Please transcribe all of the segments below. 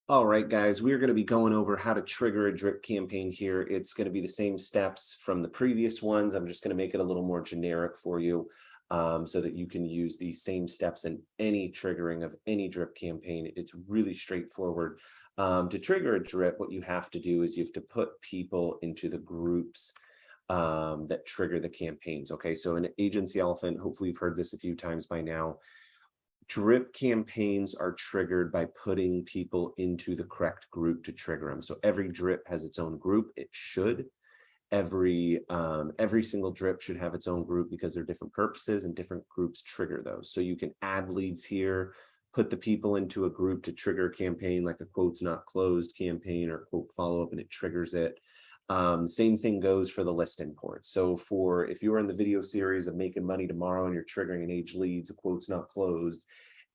All right, guys, we're going to be going over how to trigger a drip campaign here. It's going to be the same steps from the previous ones. I'm just going to make it a little more generic for you so that you can use these same steps in any triggering of any drip campaign. It's really straightforward. To trigger a drip, what you have to do is you have to put people into the groups that trigger the campaigns. Okay, so in Agency Elephant, hopefully you've heard this a few times by now. Drip campaigns are triggered by putting people into the correct group to trigger them. So every drip has its own group. It should. Every single drip should have its own group because they're different purposes and different groups trigger those. So you can add leads here, put the people into a group to trigger a campaign like a quotes not closed campaign or quote follow-up, and it triggers it. Same thing goes for the list import. So for if you're in the video series of making money tomorrow and you're triggering an age leads, a quotes not closed,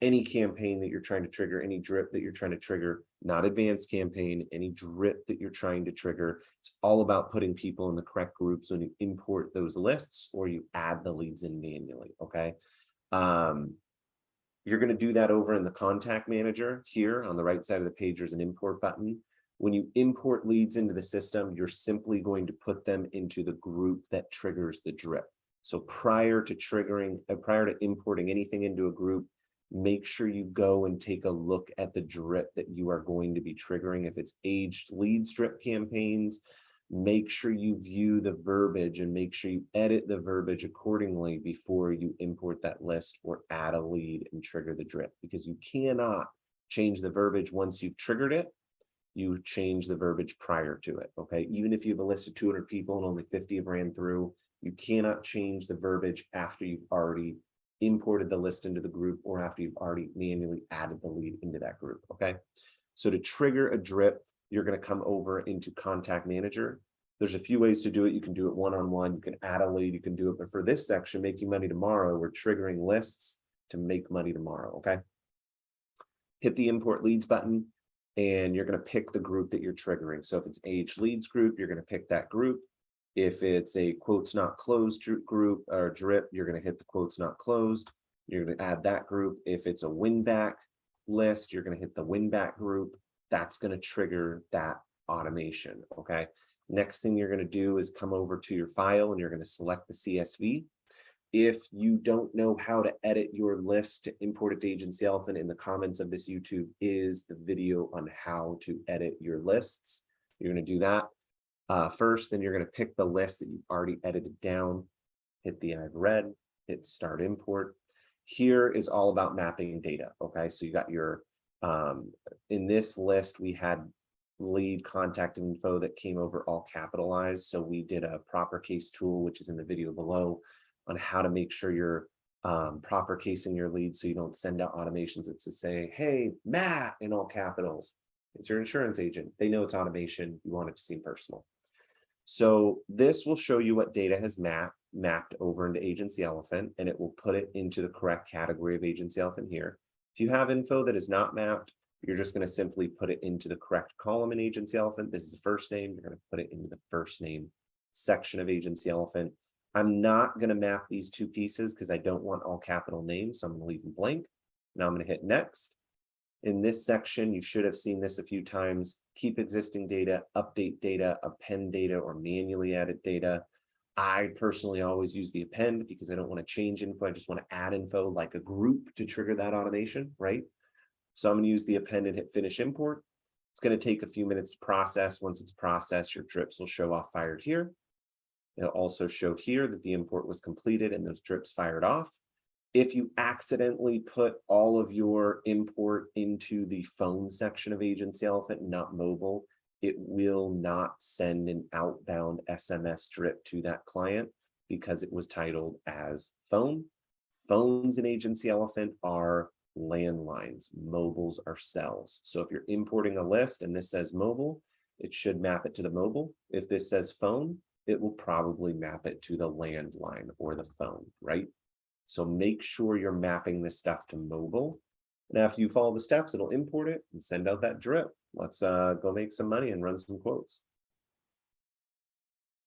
any campaign that you're trying to trigger, any drip that you're trying to trigger, not advanced campaign, any drip that you're trying to trigger, it's all about putting people in the correct groups when you import those lists or you add the leads in manually. Okay. You're going to do that over in the contact manager here on the right side of the page. There's an import button. When you import leads into the system, you're simply going to put them into the group that triggers the drip. So prior to importing anything into a group, make sure you go and take a look at the drip that you are going to be triggering. If it's aged leads drip campaigns, make sure you view the verbiage and make sure you edit the verbiage accordingly before you import that list or add a lead and trigger the drip, because you cannot change the verbiage once you've triggered it. You change the verbiage prior to it. Okay, even if you have a list of 200 people and only 50 have ran through, you cannot change the verbiage after you've already imported the list into the group or after you've already manually added the lead into that group. Okay, so to trigger a drip, you're going to come over into Contact Manager. There's a few ways to do it. You can do it one-on-one. You can add a lead. You can do it. But for this section, Making Money Tomorrow, we're triggering lists to make money tomorrow. Okay, hit the Import Leads button and you're going to pick the group that you're triggering. So if it's age leads group, you're going to pick that group. If it's a quotes not closed group or drip, you're going to hit the quotes not closed. You're going to add that group. If it's a win back list, you're going to hit the win back group. That's going to trigger that automation. Okay. Next thing you're going to do is come over to your file and you're going to select the CSV. If you don't know how to edit your list to import it to Agency Elephant, in the comments of this YouTube is the video on how to edit your lists. You're going to do that first, then you're going to pick the list that you've already edited down, hit the I've read, hit start import. Here is all about mapping data. Okay, so you got your, in this list, we had lead contact info that came over all capitalized. So we did a proper case tool, which is in the video below, on how to make sure you're proper casing your lead so you don't send out automations that say, hey, Matt, in all capitals. It's your insurance agent. They know it's automation. You want it to seem personal. So this will show you what data has mapped over into Agency Elephant, and it will put it into the correct category of Agency Elephant here. If you have info that is not mapped, you're just going to simply put it into the correct column in Agency Elephant. This is the first name. You're going to put it into the first name section of Agency Elephant. I'm not going to map these two pieces because I don't want all capital names, so I'm going to leave them blank. Now I'm going to hit next. In this section, you should have seen this a few times: keep existing data, update data, append data, or manually edit data. I personally always use the append because I don't want to change info. I just want to add info like a group to trigger that automation, right? So I'm going to use the append and hit finish import. It's going to take a few minutes to process. Once it's processed, your drips will show off fired here. It'll also show here that the import was completed and those drips fired off. If you accidentally put all of your import into the phone section of Agency Elephant, not mobile, it will not send an outbound SMS drip to that client because it was titled as phone. Phones in Agency Elephant are landlines. Mobiles are cells. So if you're importing a list and this says mobile, it should map it to the mobile. If this says phone, it will probably map it to the landline or the phone, right? So make sure you're mapping this stuff to mobile. And after you follow the steps, it'll import it and send out that drip. Let's go make some money and run some quotes.